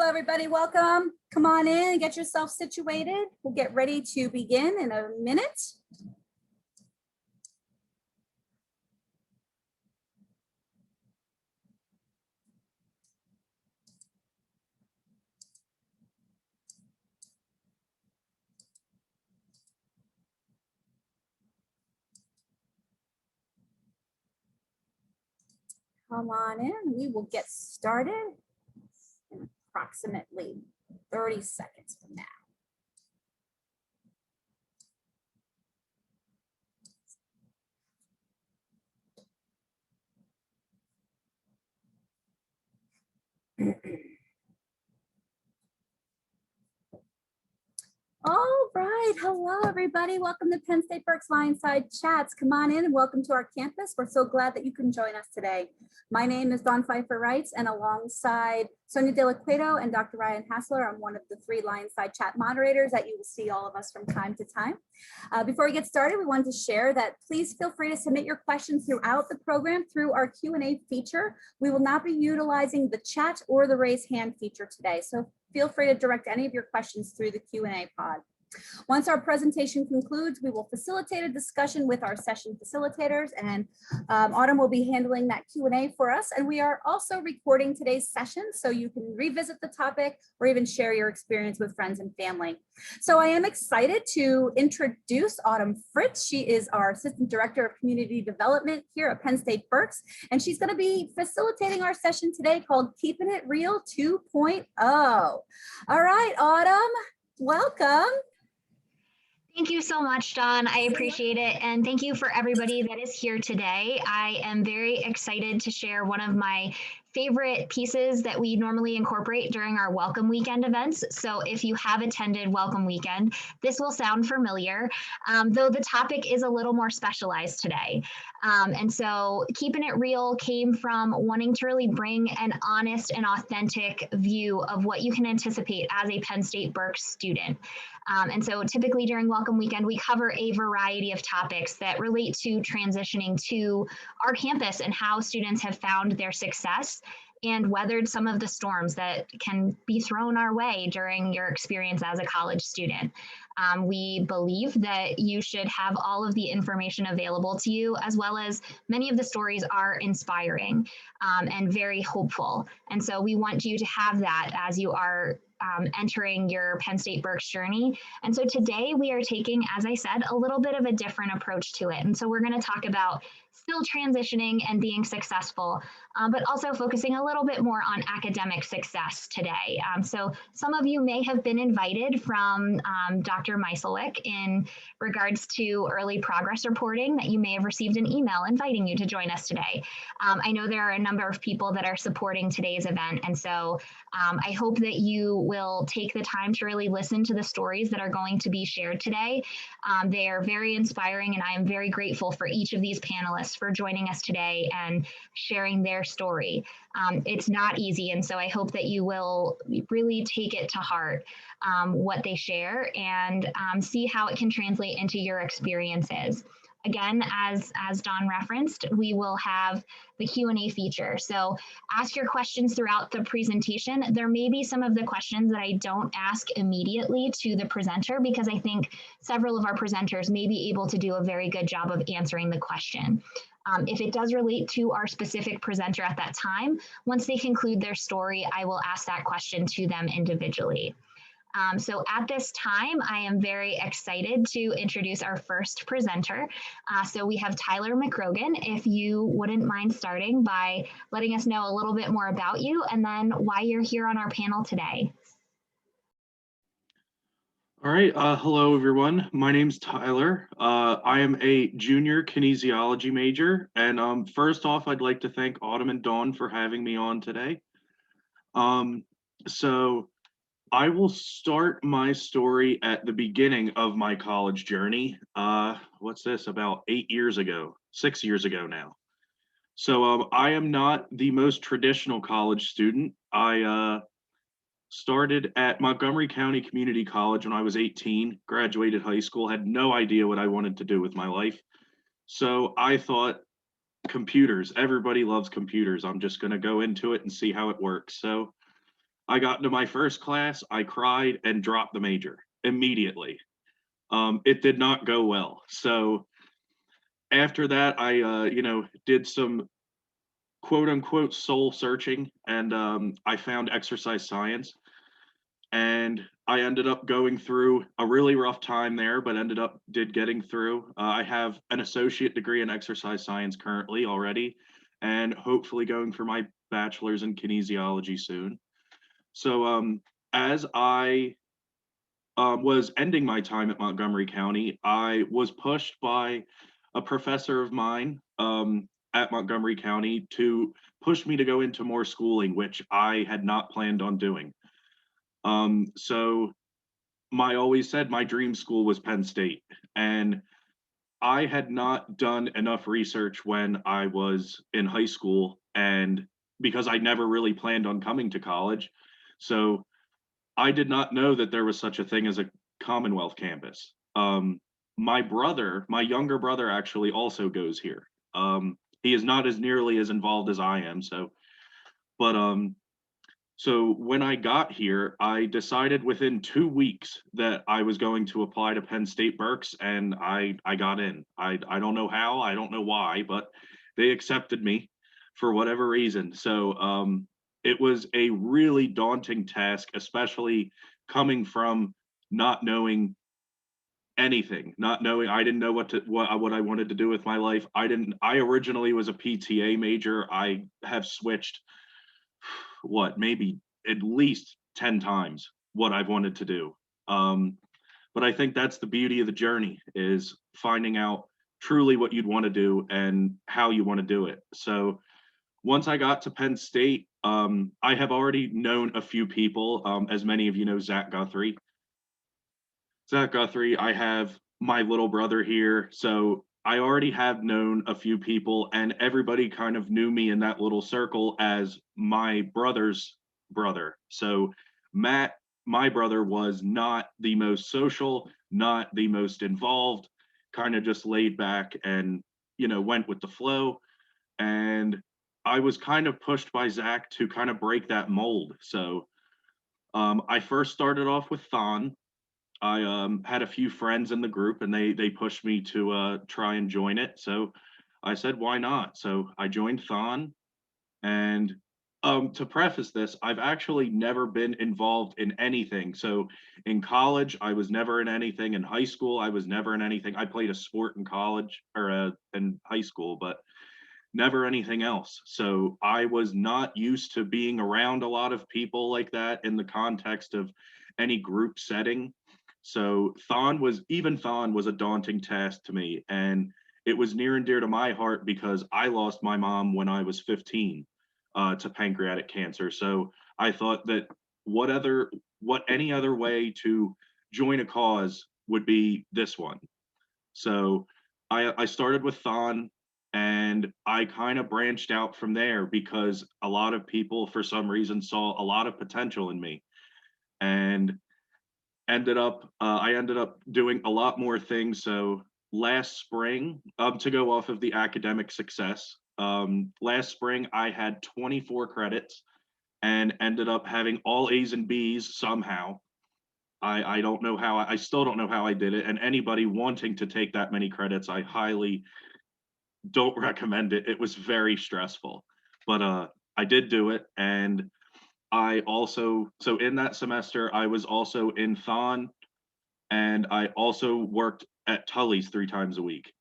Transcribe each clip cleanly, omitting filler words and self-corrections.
Hello, everybody. Welcome. Come on in and get yourself situated. We'll get ready to begin in a minute. Come on in. We will get started in approximately 30 seconds from now. All right. Hello, everybody. Welcome to Penn State Berks LionSide Chats. Come on in and welcome to our campus. We're so glad that you can join us today. My name is Dawn Pfeiffer-Wrights, and alongside Sonia De La Cueto and Dr. Ryan Hassler, I'm one of the 3 LionSide Chat moderators that you will see all of us from time to time. Before we get started, we wanted to share that please feel free to submit your questions throughout the program through our Q&A feature. We will not be utilizing the chat or the raise hand feature today, so feel free to direct any of your questions through the Q&A pod. Once our presentation concludes, we will facilitate a discussion with our session facilitators, and Autumn will be handling that Q&A for us. And we are also recording today's session, so you can revisit the topic or even share your experience with friends and family. So I am excited to introduce Autumn Fritz. She is our Assistant Director of Community Development here at Penn State Berks, and she's going to be facilitating our session today called Keeping It Real 2.0. All right, Autumn, welcome. Thank you so much, Dawn. I appreciate it. And thank you for everybody that is here today. I am very excited to share one of my favorite pieces that we normally incorporate during our Welcome Weekend events. So if you have attended Welcome Weekend, this will sound familiar, though the topic is a little more specialized today. And so Keeping It Real came from wanting to really bring an honest and authentic view of what you can anticipate as a Penn State Berks student. And so typically during Welcome Weekend, we cover a variety of topics that relate to transitioning to our campus and how students have found their success and weathered some of the storms that can be thrown our way during your experience as a college student. We believe that you should have all of the information available to you, as well as many of the stories are inspiring and very hopeful. And so we want you to have that as you are entering your Penn State Berks journey. And so today we are taking, as I said, a little bit of a different approach to it. And so we're going to talk about still transitioning and being successful, but also focusing a little bit more on academic success today. So some of you may have been invited from Dr. Meiselwick in regards to early progress reporting, that you may have received an email inviting you to join us today. I know there are a number of people that are supporting today's event, and so I hope that you will take the time to really listen to the stories that are going to be shared today. They are very inspiring, and I am very grateful for each of these panelists for joining us today and sharing their story. It's not easy, and so I hope that you will really take it to heart, what they share, and see how it can translate into your experiences. Again, as Dawn referenced, we will have the Q&A feature. So ask your questions throughout the presentation. There may be some of the questions that I don't ask immediately to the presenter, because I think several of our presenters may be able to do a very good job of answering the question. If it does relate to our specific presenter at that time, once they conclude their story, I will ask that question to them individually. So at this time, I am very excited to introduce our first presenter. So we have Tyler McCrogan. If you wouldn't mind starting by letting us know a little bit more about you and then why you're here on our panel today. All right, hello everyone. My name's Tyler. I am a junior kinesiology major, and first off, I'd like to thank Autumn and Dawn for having me on today. So I will start my story at the beginning of my college journey. What's this, about 8 years ago, 6 years ago now. So I am not the most traditional college student. I started at Montgomery County Community College when I was 18, graduated high school, had no idea what I wanted to do with my life. So I thought, computers, everybody loves computers. I'm just going to go into it and see how it works. So I got into my first class, I cried and dropped the major immediately. It did not go well. So after that, I, did some quote unquote soul searching, and I found exercise science. And I ended up going through a really rough time there, but did getting through. I have an associate degree in exercise science currently already, and hopefully going for my bachelor's in kinesiology soon. So as I was ending my time at Montgomery County, I was pushed by a professor of mine at Montgomery County to push me to go into more schooling, which I had not planned on doing. So my always said my dream school was Penn State, and I had not done enough research when I was in high school, and because I never really planned on coming to college. So I did not know that there was such a thing as a Commonwealth campus. My younger brother actually also goes here. He is not as nearly as involved as I am. But so when I got here, I decided within 2 weeks that I was going to apply to Penn State Berks, and I got in. I don't know how, I don't know why, but they accepted me for whatever reason. So it was a really daunting task, especially coming from not knowing anything, not knowing. I didn't know what I wanted to do with my life. I originally was a PTA major. I have switched maybe at least 10 times what I've wanted to do. But I think that's the beauty of the journey, is finding out truly what you'd want to do and how you want to do it. So once I got to Penn State, I have already known a few people. As many of you know, Zach Guthrie. I have my little brother here. So I already have known a few people, and everybody kind of knew me in that little circle as my brother's brother. So Matt, my brother, was not the most social, not the most involved, kind of just laid back and, went with the flow. And I was kind of pushed by Zach to kind of break that mold. So I first started off with Thon. I had a few friends in the group, and they pushed me to try and join it. So I said, why not? So I joined Thon. And to preface this, I've actually never been involved in anything. So in college, I was never in anything. In high school, I was never in anything. I played a sport in college or in high school, but never anything else. So I was not used to being around a lot of people like that in the context of any group setting. So Thon was a daunting task to me, and it was near and dear to my heart because I lost my mom when I was 15 to pancreatic cancer. So I thought that any other way to join a cause would be this one. So I started with Thon, and I kind of branched out from there because a lot of people, for some reason, saw a lot of potential in me, and I ended up doing a lot more things. So last spring, to go off of the academic success, last spring I had 24 credits and ended up having all A's and B's somehow. I don't know how. I still don't know how I did it. And anybody wanting to take that many credits, I highly don't recommend it. It was very stressful, but I did do it. And so in that semester, I was also in Thon, and I also worked at Tully's 3 times a week.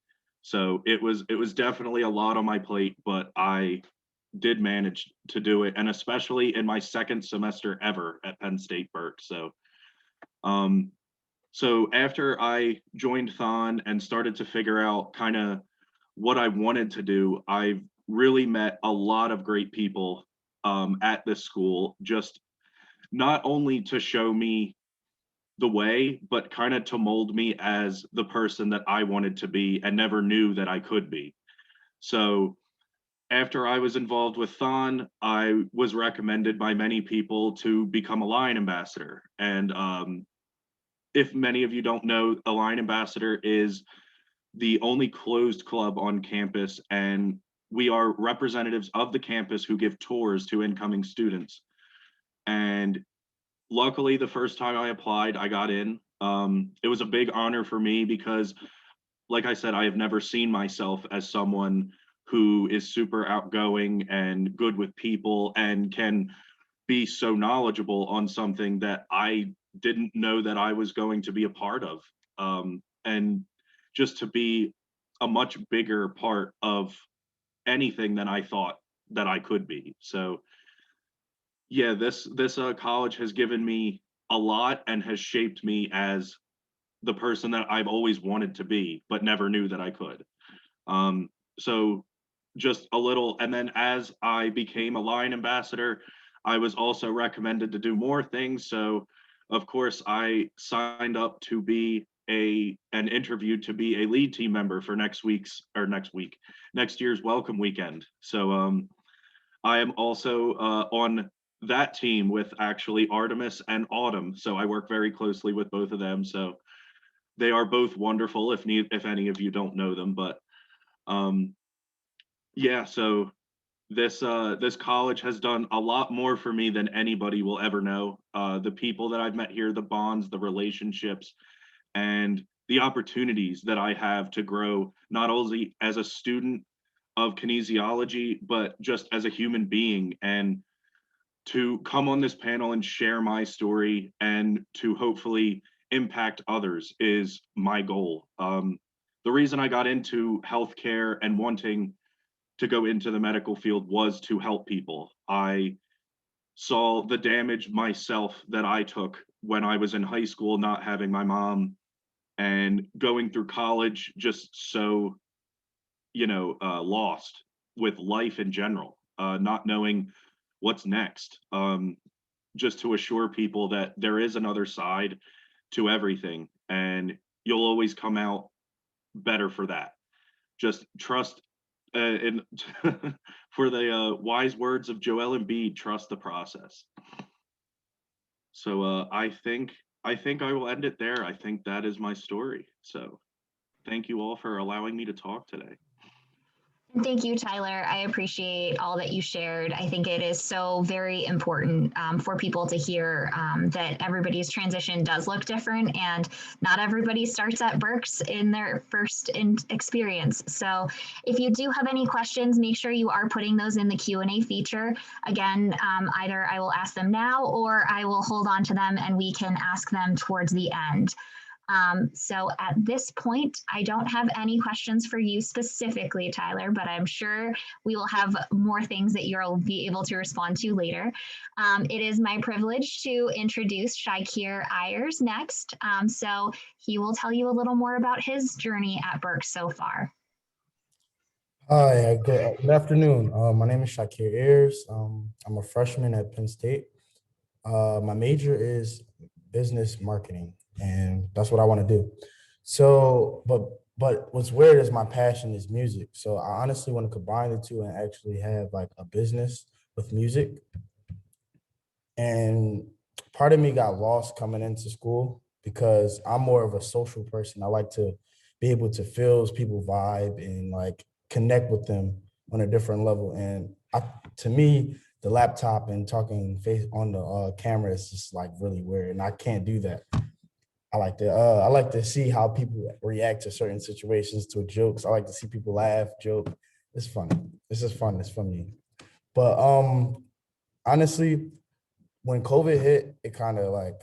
So it was definitely a lot on my plate, but I did manage to do it, and especially in my second semester ever at Penn State Berks. So after I joined Thon and started to figure out kind of what I wanted to do, I've really met a lot of great people at this school, just not only to show me the way, but kind of to mold me as the person that I wanted to be and never knew that I could be. So after I was involved with Thon, I was recommended by many people to become a Lion Ambassador. And if many of you don't know, a Lion Ambassador is the only closed club on campus, and we are representatives of the campus who give tours to incoming students. And luckily, the first time I applied, I got in. It was a big honor for me because, like I said, I have never seen myself as someone who is super outgoing and good with people and can be so knowledgeable on something that I didn't know that I was going to be a part of. And just to be a much bigger part of anything than I thought that I could be. So yeah, this college has given me a lot and has shaped me as the person that I've always wanted to be, but never knew that I could. So just a little, and then as I became a Lion ambassador, I was also recommended to do more things. So of course I signed up to be an interview to be a lead team member for next year's welcome weekend. So I am also on that team with actually Artemis and Autumn. So I work very closely with both of them. So they are both wonderful if any of you don't know them, but yeah, so this college has done a lot more for me than anybody will ever know. The people that I've met here, the bonds, the relationships, and the opportunities that I have to grow not only as a student of kinesiology, but just as a human being, and to come on this panel and share my story and to hopefully impact others is my goal. The reason I got into healthcare and wanting to go into the medical field was to help people. I saw the damage myself that I took when I was in high school, not having my mom, and going through college just so, lost with life in general, not knowing what's next. Just to assure people that there is another side to everything, and you'll always come out better for that. Just trust, and for the wise words of Joel Embiid, trust the process. So I think I will end it there. I think that is my story. So thank you all for allowing me to talk today. Thank you, Tyler. I appreciate all that you shared. I think it is so very important for people to hear that everybody's transition does look different, and not everybody starts at Berks in their first experience. So if you do have any questions, make sure you are putting those in the Q&A feature. Again, either I will ask them now or I will hold on to them and we can ask them towards the end. So at this point, I don't have any questions for you specifically, Tyler, but I'm sure we will have more things that you'll be able to respond to later. It is my privilege to introduce Shakir Ayers next. So he will tell you a little more about his journey at Berks so far. Hi, good afternoon. My name is Shakir Ayers. I'm a freshman at Penn State. My major is business marketing, and that's what I want to do. So, but what's weird is my passion is music. So I honestly want to combine the two and actually have like a business with music. And part of me got lost coming into school because I'm more of a social person. I like to be able to feel people vibe and like connect with them on a different level. And to me, the laptop and talking face on the camera is just like really weird, and I can't do that. I like to see how people react to certain situations, to jokes. I like to see people laugh, joke. It's funny. This is fun. It's for me. But honestly, when COVID hit, it kind of like,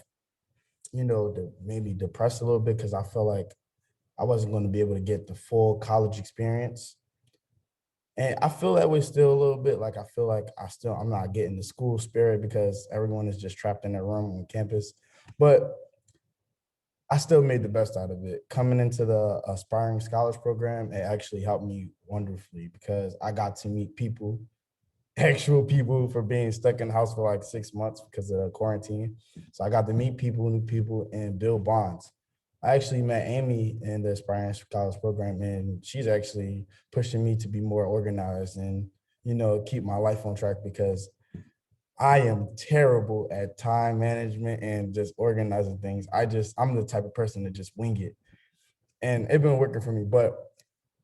made me depressed a little bit because I felt like I wasn't going to be able to get the full college experience. And I feel that way still a little bit. Like I feel like I'm not getting the school spirit because everyone is just trapped in their room on campus. But I still made the best out of it. Coming into the Aspiring Scholars Program, it actually helped me wonderfully because I got to meet people, actual people, for being stuck in the house for like 6 months because of the quarantine. So I got to meet people, new people, and build bonds. I actually met Amy in the Aspiring Scholars Program, and she's actually pushing me to be more organized and, keep my life on track because I am terrible at time management and just organizing things. I'm the type of person to just wing it. And it's been working for me, but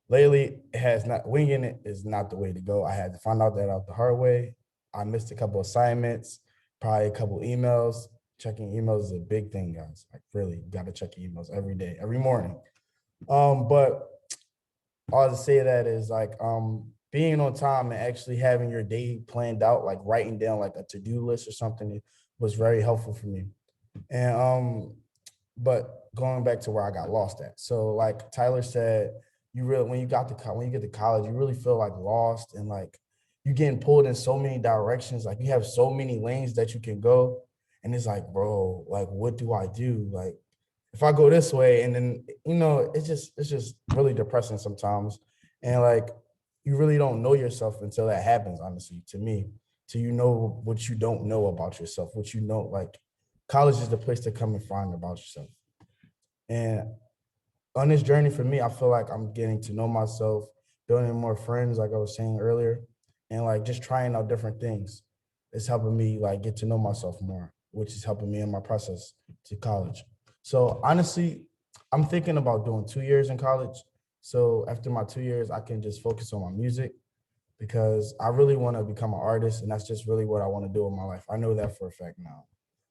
lately it has not. Winging it is not the way to go. I had to find out that out the hard way. I missed a couple assignments, probably a couple emails. Checking emails is a big thing, guys. Like really, you got to check your emails every day, every morning. But all to say that is like being on time and actually having your day planned out, like writing down like a to-do list or something was very helpful for me. And but going back to where I got lost at. So like Tyler said, you really when you get to college, you really feel like lost and like you're getting pulled in so many directions. Like you have so many lanes that you can go. And it's like, bro, like what do I do? Like if I go this way and then, it's just really depressing sometimes. And like, you really don't know yourself until that happens, honestly, to me. So you know what you don't know about yourself, what you know, like college is the place to come and find about yourself. And on this journey for me, I feel like I'm getting to know myself, building more friends, like I was saying earlier, and like just trying out different things. It's helping me like get to know myself more, which is helping me in my process to college. So honestly, I'm thinking about doing 2 years in college. So after my 2 years, I can just focus on my music because I really want to become an artist, and that's just really what I want to do in my life. I know that for a fact now.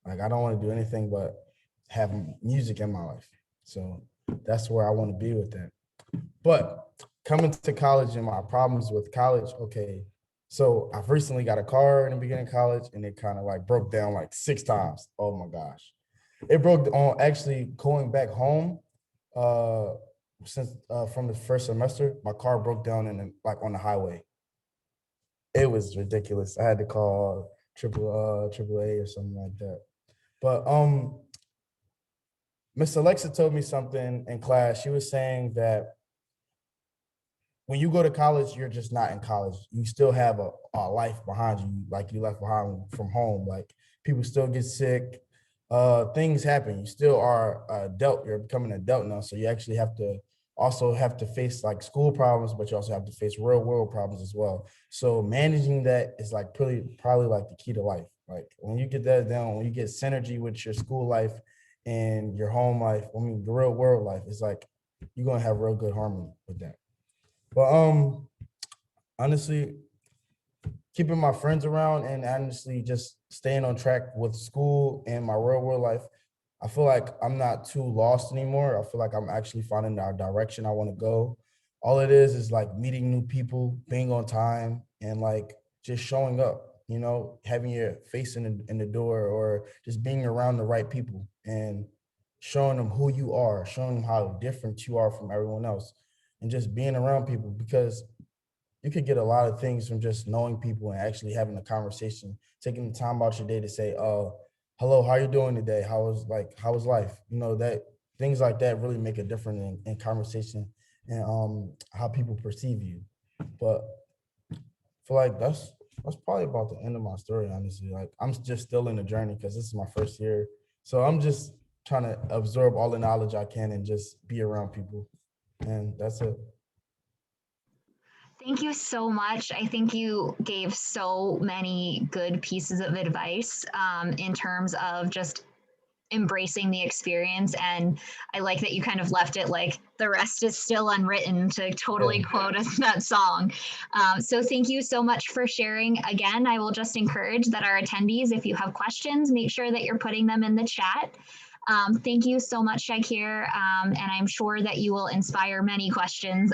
Like I don't want to do anything but have music in my life. So that's where I want to be with that. But coming to college and my problems with college, okay. So I've recently got a car in the beginning of college and it kind of like broke down like 6 times. Oh my gosh. It broke on actually going back home uh since from the first semester, my car broke down like on the highway. It was ridiculous. I had to call triple A or something like that. But Miss Alexa told me something in class. She was saying that when you go to college, you're just not in college. You still have a life behind you, like you left behind from home. Like people still get sick, things happen. You still are adult. You're becoming an adult now, so you actually have to face like school problems, but you also have to face real world problems as well. So managing that is like probably like the key to life. Like when you get that down, when you get synergy with your school life and your home life, I mean the real world life, it's like you're gonna have real good harmony with that. But honestly, keeping my friends around and honestly just staying on track with school and my real world life, I feel like I'm not too lost anymore. I feel like I'm actually finding our direction I want to go. All it is like meeting new people, being on time, and like just showing up. Having your face in the door, or just being around the right people and showing them who you are, showing them how different you are from everyone else, and just being around people because you could get a lot of things from just knowing people and actually having a conversation, taking the time out your day to say, hello, how you doing today? How was life? That things like that really make a difference in conversation and how people perceive you. But I feel like that's probably about the end of my story, honestly. Like I'm just still in the journey because this is my first year. So I'm just trying to absorb all the knowledge I can and just be around people. And that's it. Thank you so much. I think you gave so many good pieces of advice in terms of just embracing the experience. And I like that you kind of left it like the rest is still unwritten, to totally Yeah. quote us that song. So thank you so much for sharing. Again, I will just encourage that our attendees, if you have questions, make sure that you're putting them in the chat. Thank you so much, Shakir, and I'm sure that you will inspire many questions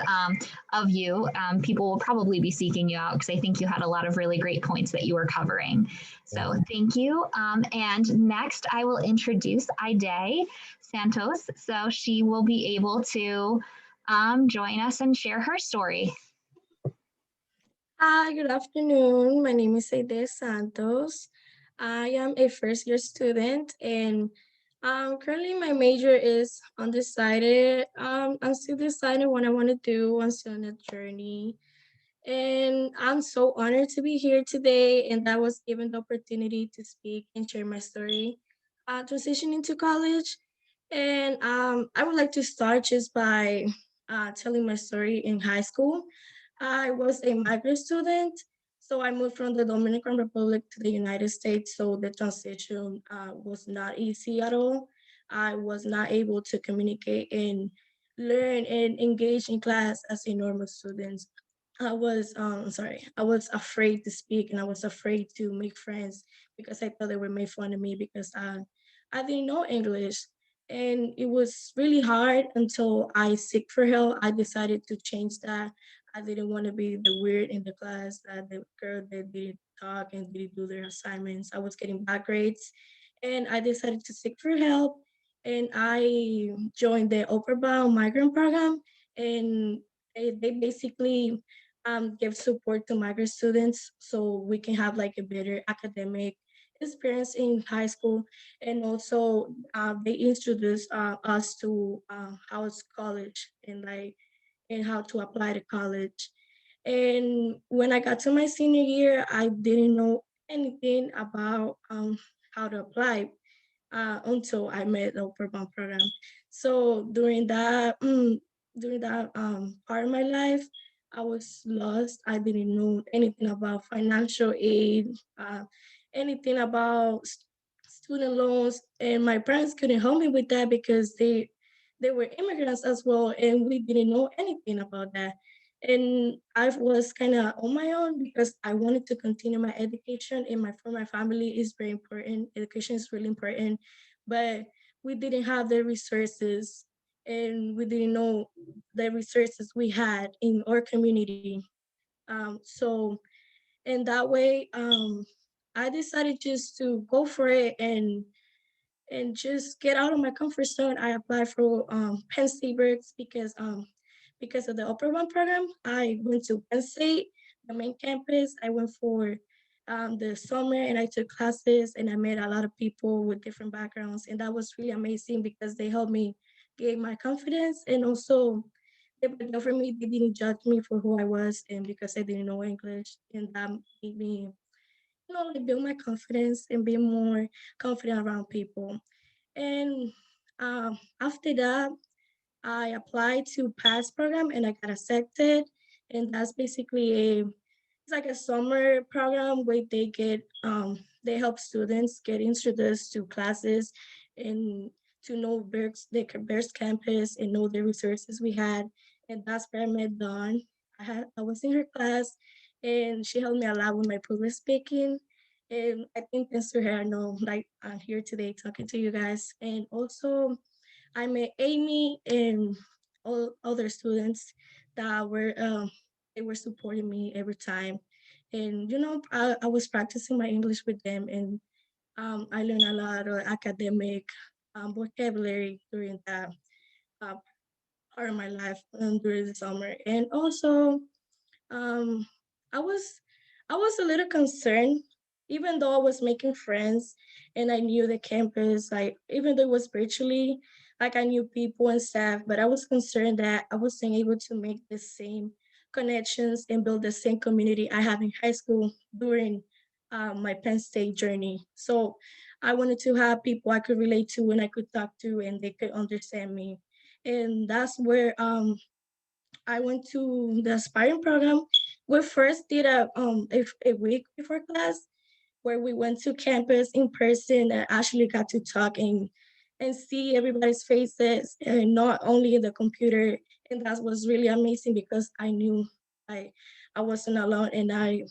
of you. People will probably be seeking you out because I think you had a lot of really great points that you were covering. So thank you. And next, I will introduce Iday Santos. So she will be able to join us and share her story. Hi, good afternoon. My name is Iday Santos. I am a first-year student, and currently my major is undecided. I'm still deciding what I want to do. I'm still on a journey, and I'm so honored to be here today, and that was given the opportunity to speak and share my story, transitioning to college. And I would like to start just by telling my story in high school. I was a migrant student, so I moved from the Dominican Republic to the United States. So the transition was not easy at all. I was not able to communicate and learn and engage in class as a normal student. I was afraid to speak and I was afraid to make friends because I thought they would make fun of me because I didn't know English. And it was really hard until I seek for help. I decided to change that. I didn't want to be the weird in the class, that the girl that didn't talk and didn't do their assignments. I was getting bad grades and I decided to seek for help. And I joined the Upper Bound Migrant Program, and they basically give support to migrant students so we can have like a better academic experience in high school. And also they introduced us to how it's college and like and how to apply to college. And when I got to my senior year, I didn't know anything about how to apply until I met the Upper Bound program. So during that part of my life, I was lost. I didn't know anything about financial aid, anything about student loans, and my parents couldn't help me with that because they were immigrants as well, and we didn't know anything about that. And I was kind of on my own because I wanted to continue my education, and my for my family is very important. Education is really important, but we didn't have the resources, and we didn't know the resources we had in our community. So in that way, I decided just to go for it and just get out of my comfort zone. I applied for Penn State Berks because of the Upper One program. I went to Penn State, the main campus. I went for the summer and I took classes and I met a lot of people with different backgrounds, and that was really amazing because they helped me gain my confidence, and also they were there for me. They didn't judge me for who I was and because I didn't know English, and that made me like build my confidence and be more confident around people. And after that, I applied to PASS program and I got accepted. And that's basically it's like a summer program where they help students get introduced to classes and to know Berks campus and know the resources we had. And that's where I met Dawn. I was in her class and she helped me a lot with my public speaking. And I think thanks to her, I know like I'm here today talking to you guys. And also I met Amy and all other students that were they were supporting me every time. And I was practicing my English with them, and I learned a lot of academic vocabulary during that uh, part of my life during the summer. And also um, I was I was a little concerned, even though I was making friends and I knew the campus, like even though it was virtually, like I knew people and staff, but I was concerned that I wasn't able to make the same connections and build the same community I have in high school during my Penn State journey. So I wanted to have people I could relate to and I could talk to and they could understand me. And that's where I went to the aspiring program. We first did a week before class where we went to campus in person and actually got to talk and see everybody's faces and not only in the computer. And that was really amazing because I knew I I wasn't alone, and I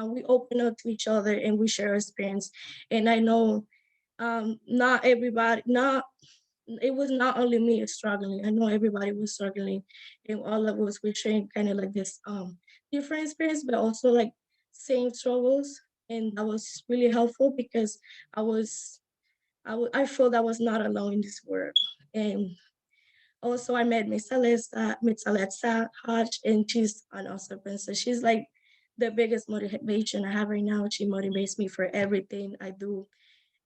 we open up to each other and we share our experience. And I know not everybody not it was not only me struggling. I know everybody was struggling, and all of us were sharing kind of like this different experience, but also like same struggles, and that was really helpful because I was I felt I was not alone in this world. And also I met Miss Alexa Hodge, and she's an awesome person. She's like the biggest motivation I have right now. She motivates me for everything I do,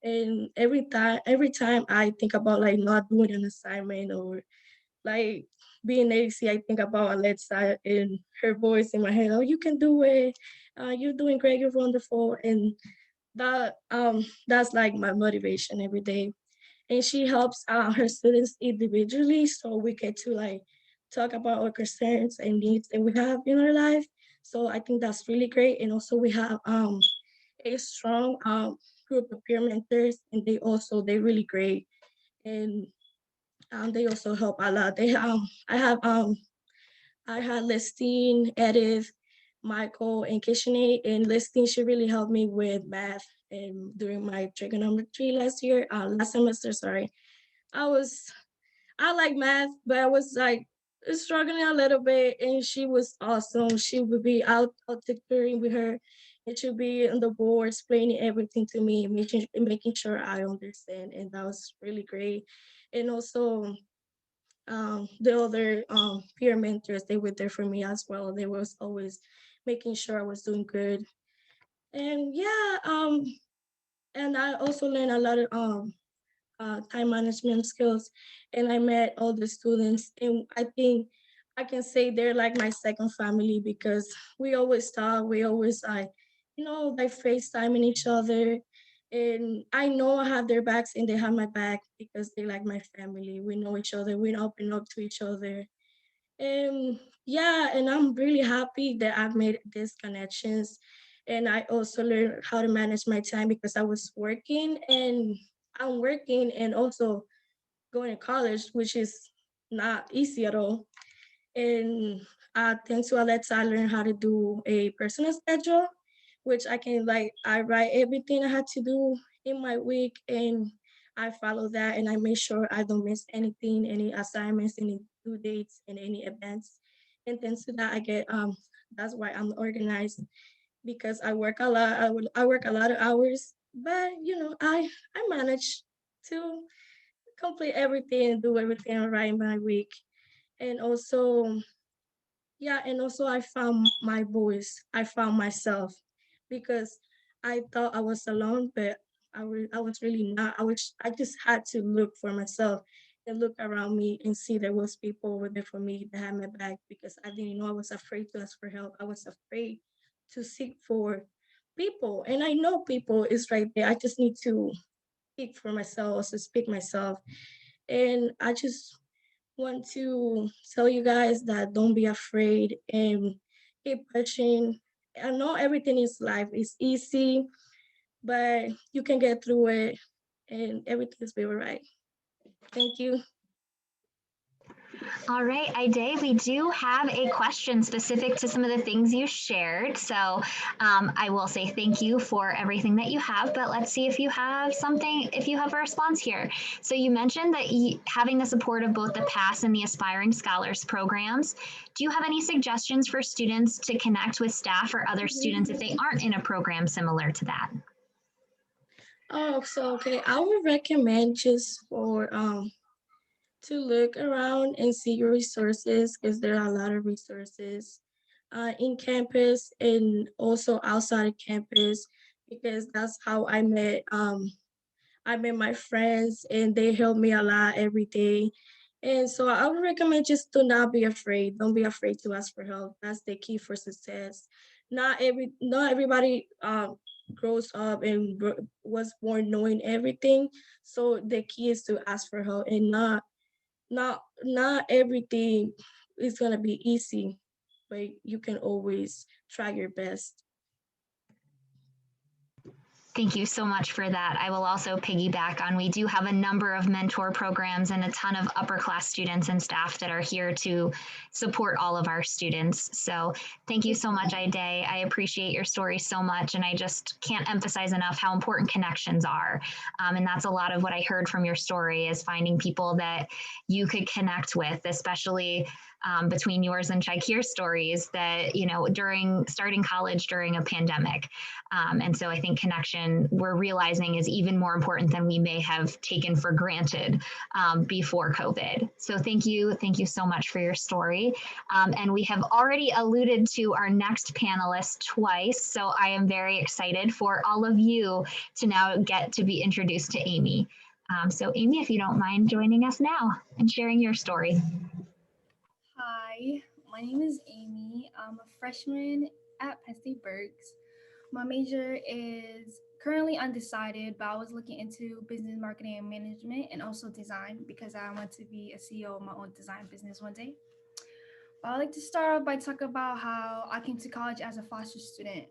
and every time I think about like not doing an assignment or like being lazy, I think about Alexa and her voice in my head. Oh, you can do it. You're doing great. You're wonderful. And that's like my motivation every day. And she helps her students individually, so we get to like talk about our concerns and needs that we have in our life. So I think that's really great. And also we have a strong group of peer mentors, and they're really great, and they also help a lot. They I have I had Listine, Edith, Michael, and KitchenAid. And Listine, she really helped me with math. And during my trigonometry last semester, sorry, I was I like math, but I was like struggling a little bit, and she was awesome. She would be out tutoring with her, and she'd be on the board explaining everything to me, making sure I understand, and that was really great. And also, the other peer mentors, they were there for me as well. They was always making sure I was doing good, and yeah, and I also learned a lot of time management skills, and I met all the students, and I think I can say they're like my second family because we always talk, we always like FaceTiming each other, and I know I have their backs and they have my back because they like my family. We know each other, we open up to each other, and yeah, and I'm really happy that I've made these connections. And I also learned how to manage my time because I was working and I'm working and also going to college, which is not easy at all. And thanks to Alexa, I learned how to do a personal schedule, which I write everything I had to do in my week and I follow that and I make sure I don't miss anything, any assignments, any due dates, and any events. And thanks to that, that's why I'm organized because I work a lot. I work a lot of hours, but I manage to complete everything and do everything right in my week. And also, yeah, and also I found my voice. I found myself because I thought I was alone, but I was really not. I just had to look for myself and look around me and see there was people over there for me that had my back because I didn't know. I was afraid to ask for help. I was afraid to seek for people. And I know people is right there. I just need to speak for myself, to speak myself. And I just want to tell you guys that don't be afraid and keep pushing. I know everything in life is easy, but you can get through it and everything's be all right. Thank you. All right, Iday, we do have a question specific to some of the things you shared. So I will say thank you for everything that you have, but let's see if you have something, if you have a response here. So you mentioned that having the support of both the PASS and the Aspiring Scholars programs, do you have any suggestions for students to connect with staff or other students if they aren't in a program similar to that? Oh, so okay, I would recommend just for to look around and see your resources because there are a lot of resources in campus and also outside of campus because that's how I met my friends and they help me a lot every day. And so I would recommend just to not be afraid. Don't be afraid to ask for help. That's the key for success. Not everybody grows up and was born knowing everything. So the key is to ask for help and not everything is gonna be easy, but you can always try your best. Thank you so much for that. I will also piggyback on, we do have a number of mentor programs and a ton of upper class students and staff that are here to support all of our students. So thank you so much, Iday. I appreciate your story so much. And I just can't emphasize enough how important connections are. And that's a lot of what I heard from your story is finding people that you could connect with, especially between yours and Shakir's stories that, during starting college during a pandemic. And so I think connection we're realizing is even more important than we may have taken for granted before COVID. So thank you so much for your story. And we have already alluded to our next panelist twice. So I am very excited for all of you to now get to be introduced to Amy. So Amy, if you don't mind joining us now and sharing your story. Hi, my name is Amy. I'm a freshman at Penn State Berks. My major is currently undecided, but I was looking into business marketing and management and also design because I want to be a CEO of my own design business one day. But I'd like to start off by talking about how I came to college as a foster student.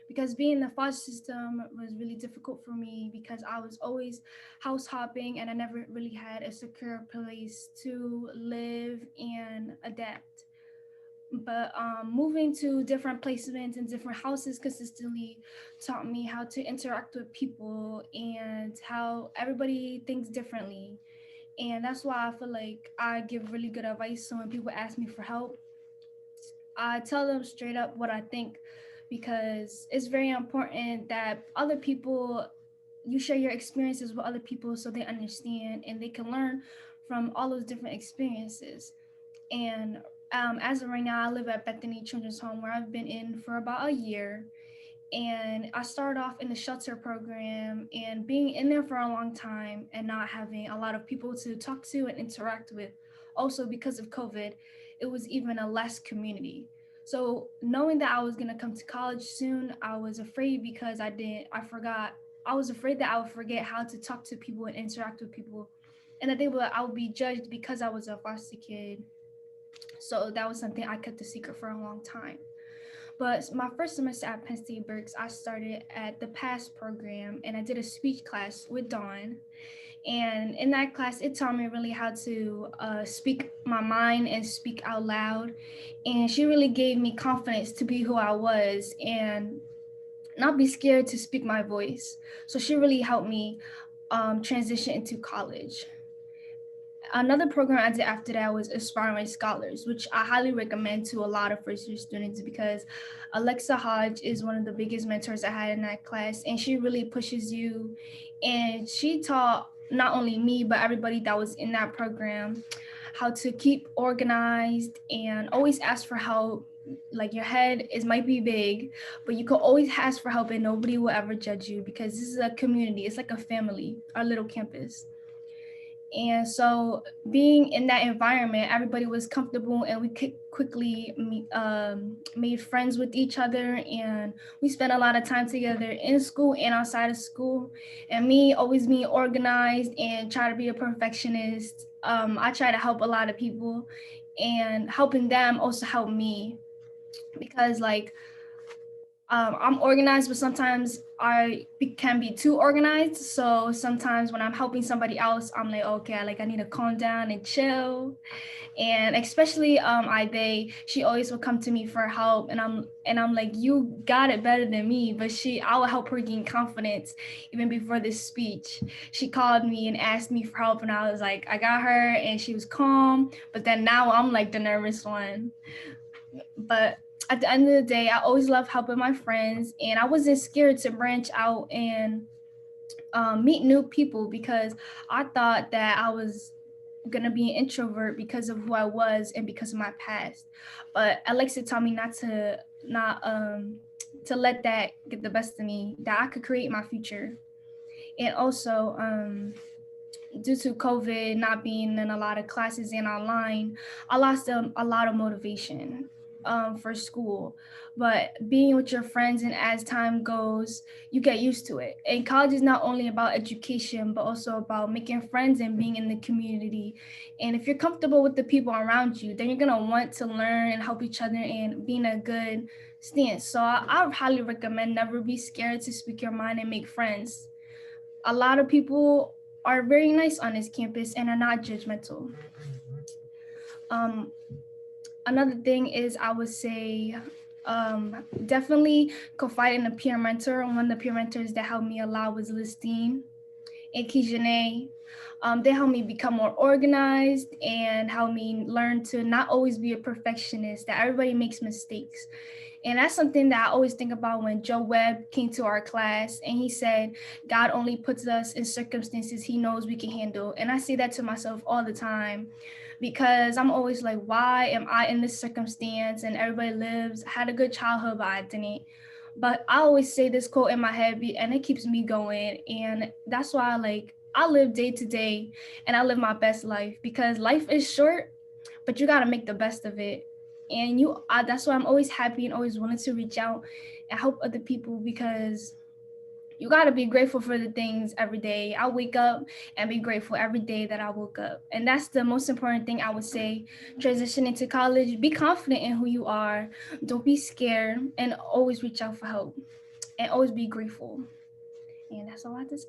Because being in the foster system was really difficult for me because I was always house hopping and I never really had a secure place to live and adapt. But moving to different placements and different houses consistently taught me how to interact with people and how everybody thinks differently. And that's why I feel like I give really good advice. So when people ask me for help, I tell them straight up what I think, because it's very important that other people, you share your experiences with other people so they understand and they can learn from all those different experiences. And as of right now, I live at Bethany Children's Home, where I've been in for about a year. And I started off in the shelter program, and being in there for a long time and not having a lot of people to talk to and interact with. Also, because of COVID, it was even a less community. So knowing that I was gonna come to college soon, I was afraid because I was afraid that I would forget how to talk to people and interact with people, and that I would be judged because I was a foster kid. So that was something I kept a secret for a long time. But my first semester at Penn State Berks, I started at the PASS program, and I did a speech class with Dawn. And in that class, it taught me really how to speak my mind and speak out loud. And she really gave me confidence to be who I was and not be scared to speak my voice. So she really helped me transition into college. Another program I did after that was Aspiring Scholars, which I highly recommend to a lot of first year students, because Alexa Hodge is one of the biggest mentors I had in that class, and she really pushes you. And she taught not only me, but everybody that was in that program how to keep organized and always ask for help. Like, your head is might be big, but you can always ask for help and nobody will ever judge you, because this is a community. It's like a family, our little campus. And so being in that environment, everybody was comfortable, and we could quickly made friends with each other, and we spent a lot of time together in school and outside of school. And me always being organized and try to be a perfectionist, I try to help a lot of people, and helping them also help me, because like I'm organized, but sometimes can be too organized. So sometimes when I'm helping somebody else, I'm like, okay, like I need to calm down and chill. And especially Iday, she always will come to me for help, and I'm like, you got it better than me. But I will help her gain confidence. Even before this speech, she called me and asked me for help, and I was like, I got her, and she was calm. But then now I'm like the nervous one. But at the end of the day, I always love helping my friends, and I wasn't scared to branch out and meet new people, because I thought that I was gonna be an introvert because of who I was and because of my past. But Alexa taught me not to let that get the best of me, that I could create my future. And also due to COVID not being in a lot of classes and online, I lost a lot of motivation for school. But being with your friends, and as time goes, you get used to it. And college is not only about education, but also about making friends and being in the community. And if you're comfortable with the people around you, then you're gonna want to learn and help each other and be in a good stance. So I highly recommend never be scared to speak your mind and make friends. A lot of people are very nice on this campus and are not judgmental. Um, Another thing is, I would say definitely confide in a peer mentor. One of the peer mentors that helped me a lot was Listine and Kijane. They helped me become more organized and helped me learn to not always be a perfectionist, that everybody makes mistakes. And that's something that I always think about when Joe Webb came to our class and he said, God only puts us in circumstances he knows we can handle. And I say that to myself all the time, because I'm always like, why am I in this circumstance? And everybody had a good childhood, but I didn't. But I always say this quote in my head, and it keeps me going. And that's why I live day to day and I live my best life, because life is short, but you got to make the best of it. And that's why I'm always happy and always willing to reach out and help other people, because you got to be grateful for the things every day. I wake up and be grateful every day that I woke up. And that's the most important thing I would say. Transitioning to college, be confident in who you are. Don't be scared, and always reach out for help, and always be grateful. And that's all I have to say.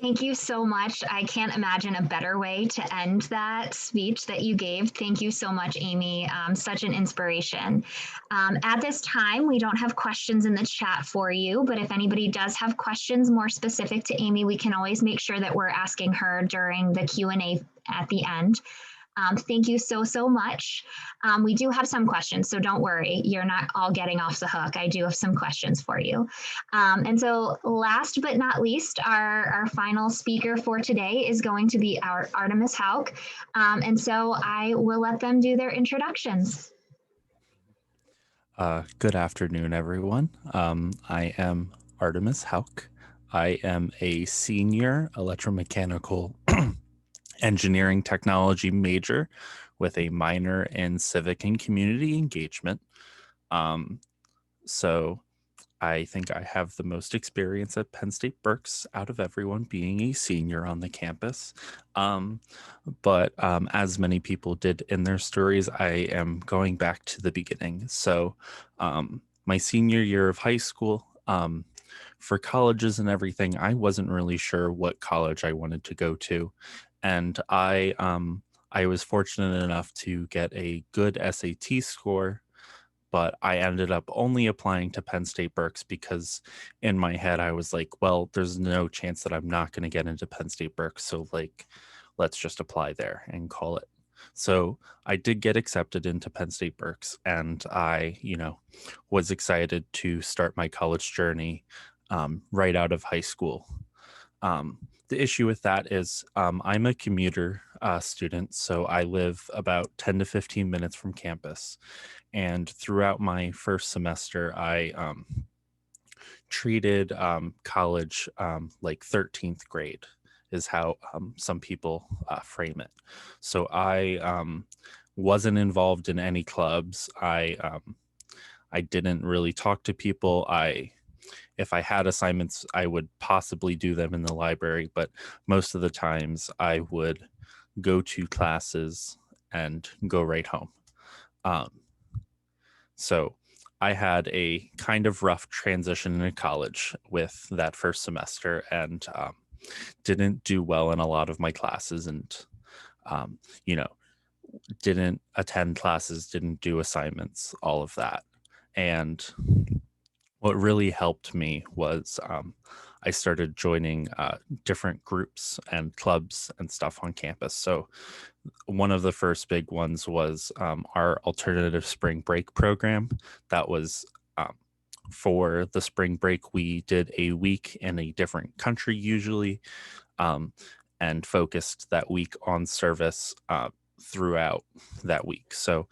Thank you so much. I can't imagine a better way to end that speech that you gave. Thank you so much, Amy. Such an inspiration. At this time, we don't have questions in the chat for you, but if anybody does have questions more specific to Amy, we can always make sure that we're asking her during the Q&A at the end. Thank you so much. We do have some questions, so don't worry. You're not all getting off the hook. I do have some questions for you. And so last but not least, our final speaker for today is going to be our Artemis Houck. And so I will let them do their introductions. Good afternoon, everyone. I am Artemis Houck. I am a senior electromechanical engineering technology major with a minor in civic and community engagement. So I think I have the most experience at Penn State Berks out of everyone, being a senior on the campus. But as many people did in their stories, I am going back to the beginning. So my senior year of high school, for colleges and everything, I wasn't really sure what college I wanted to go to. And I was fortunate enough to get a good SAT score, but I ended up only applying to Penn State Berks because in my head I was like, well, there's no chance that I'm not going to get into Penn State Berks, so like, let's just apply there and call it. So I did get accepted into Penn State Berks, and I, was excited to start my college journey right out of high school. The issue with that is I'm a commuter student, so I live about 10 to 15 minutes from campus. And throughout my first semester, I treated college like 13th grade is how some people frame it. So I wasn't involved in any clubs. I didn't really talk to people. If I had assignments, I would possibly do them in the library, but most of the times I would go to classes and go right home. So I had a kind of rough transition into college with that first semester, and didn't do well in a lot of my classes, and didn't attend classes, didn't do assignments, all of that. And what really helped me was I started joining different groups and clubs and stuff on campus. So one of the first big ones was our alternative spring break program. That was for the spring break, we did a week in a different country usually, and focused that week on service throughout that week. So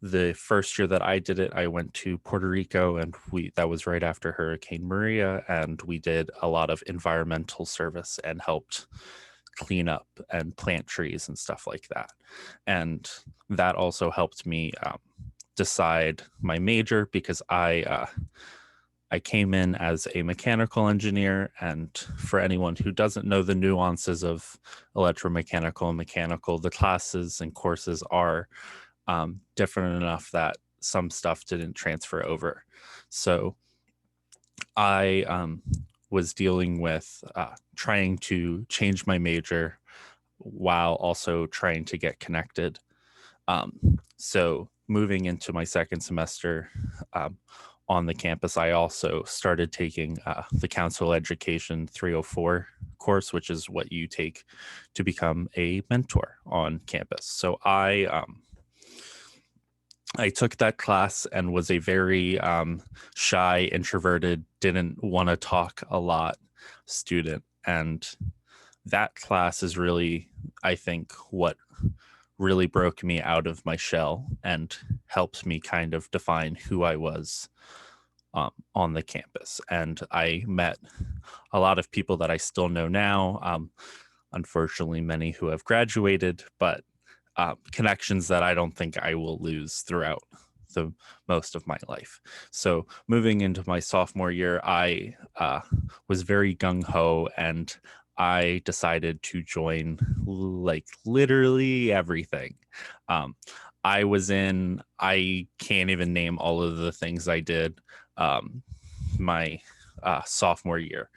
the first year that I did it, I went to Puerto Rico, and that was right after Hurricane Maria, and we did a lot of environmental service and helped clean up and plant trees and stuff like that. And that also helped me decide my major, because I came in as a mechanical engineer, and for anyone who doesn't know the nuances of electromechanical and mechanical, the classes and courses are different enough that some stuff didn't transfer over. So I was dealing with trying to change my major while also trying to get connected. So moving into my second semester on the campus, I also started taking the Council Education 304 course, which is what you take to become a mentor on campus. So I took that class and was a very shy, introverted, didn't want to talk a lot student. And that class is really, I think, what really broke me out of my shell and helped me kind of define who I was on the campus. And I met a lot of people that I still know now. Unfortunately, many who have graduated, but connections that I don't think I will lose throughout the most of my life. So moving into my sophomore year, I was very gung-ho, and I decided to join like literally everything. I can't even name all of the things I did my sophomore year.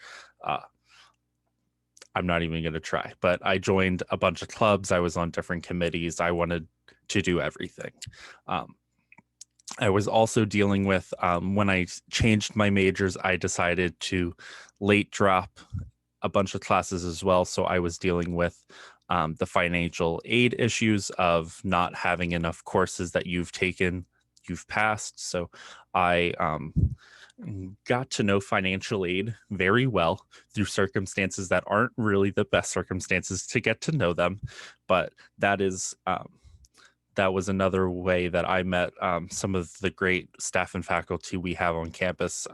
I'm not even going to try. But I joined a bunch of clubs. I was on different committees. I wanted to do everything. I was also dealing with, when I changed my majors, I decided to late drop a bunch of classes as well. So I was dealing with the financial aid issues of not having enough courses that you've passed. So I got to know financial aid very well through circumstances that aren't really the best circumstances to get to know them. But that was another way that I met some of the great staff and faculty we have on campus.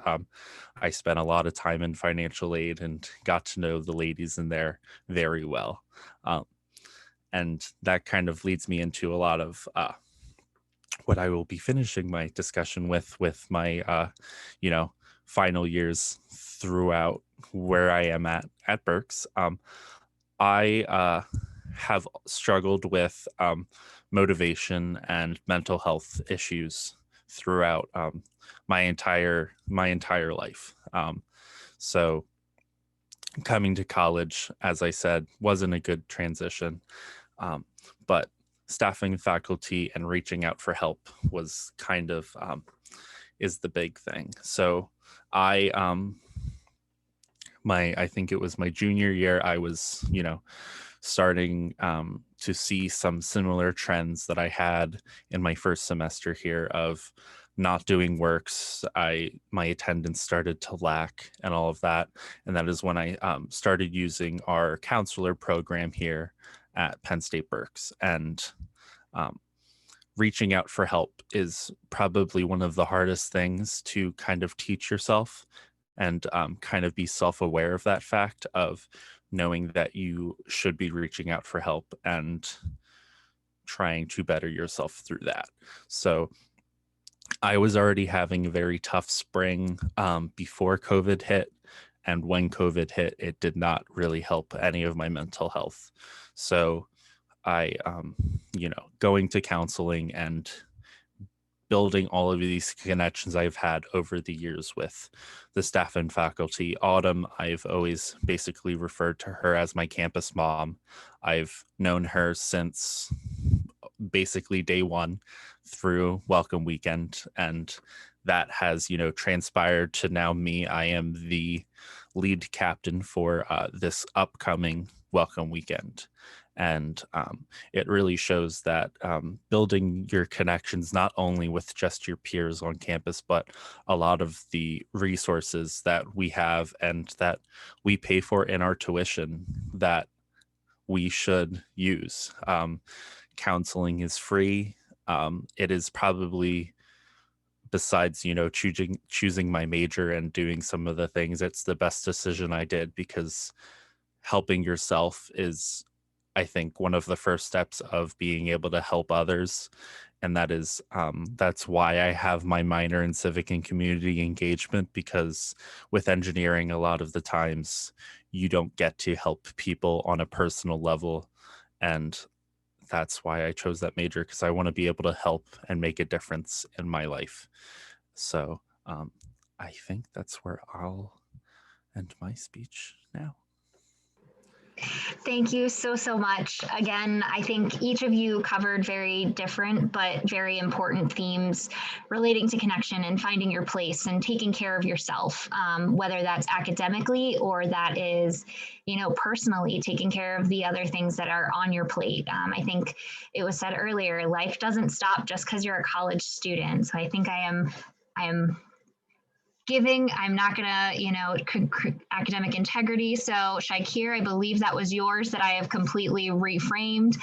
I spent a lot of time in financial aid and got to know the ladies in there very well. And that kind of leads me into a lot of what I will be finishing my discussion with my, final years throughout where I am at Berks. I have struggled with motivation and mental health issues throughout my entire life. So coming to college, as I said, wasn't a good transition, but staffing faculty and reaching out for help was kind of is the big thing. So I think it was my junior year, I was, starting to see some similar trends that I had in my first semester here of not doing works. My attendance started to lack and all of that. And that is when I started using our counselor program here at Penn State Berks. And reaching out for help is probably one of the hardest things to kind of teach yourself and kind of be self-aware of that fact of knowing that you should be reaching out for help and trying to better yourself through that. So I was already having a very tough spring before COVID hit. And when COVID hit, it did not really help any of my mental health. So I, going to counseling and building all of these connections I've had over the years with the staff and faculty. Autumn, I've always basically referred to her as my campus mom. I've known her since basically day one through Welcome Weekend, and that has, transpired to now me. I am the lead captain for this upcoming Welcome Weekend. And it really shows that building your connections, not only with just your peers on campus, but a lot of the resources that we have and that we pay for in our tuition that we should use. Counseling is free. It is probably, besides, choosing my major and doing some of the things, it's the best decision I did, because helping yourself is, I think, one of the first steps of being able to help others. And that is, that's why I have my minor in civic and community engagement, because with engineering, a lot of the times you don't get to help people on a personal level. And that's why I chose that major, because I want to be able to help and make a difference in my life. So I think that's where I'll end my speech now. Thank you so much. Again, I think each of you covered very different but very important themes relating to connection and finding your place and taking care of yourself, whether that's academically or that is, personally taking care of the other things that are on your plate. I think it was said earlier, life doesn't stop just because you're a college student. So I think I am giving. I'm not gonna, academic integrity. So Shakir, I believe that was yours that I have completely reframed.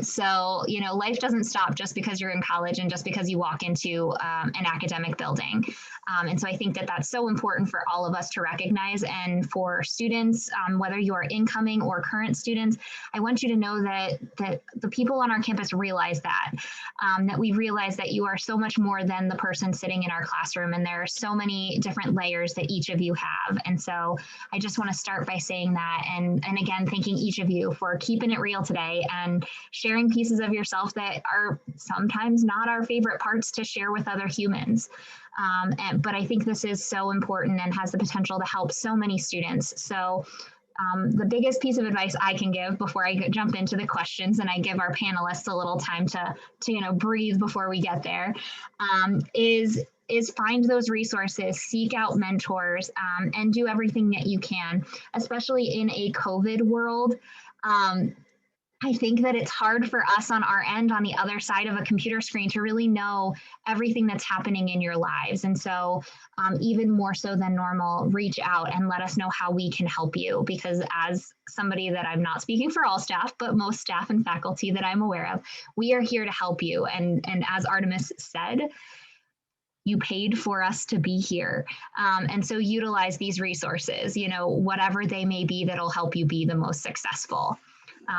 So, life doesn't stop just because you're in college and just because you walk into an academic building. And so I think that that's so important for all of us to recognize. And for students, whether you are incoming or current students, I want you to know that the people on our campus realize that we realize that you are so much more than the person sitting in our classroom. And there are so many different layers that each of you have. And so I just want to start by saying that. And again, thanking each of you for keeping it real today and sharing pieces of yourself that are sometimes not our favorite parts to share with other humans. But I think this is so important and has the potential to help so many students. So The biggest piece of advice I can give before I jump into the questions and I give our panelists a little time to breathe before we get there, is find those resources, seek out mentors, and do everything that you can, especially in a COVID world. I think that it's hard for us on our end, on the other side of a computer screen, to really know everything that's happening in your lives. And so even more so than normal, reach out and let us know how we can help you. Because as somebody that I'm not speaking for all staff, but most staff and faculty that I'm aware of, we are here to help you. And as Artemis said, you paid for us to be here. And so utilize these resources, whatever they may be, that'll help you be the most successful.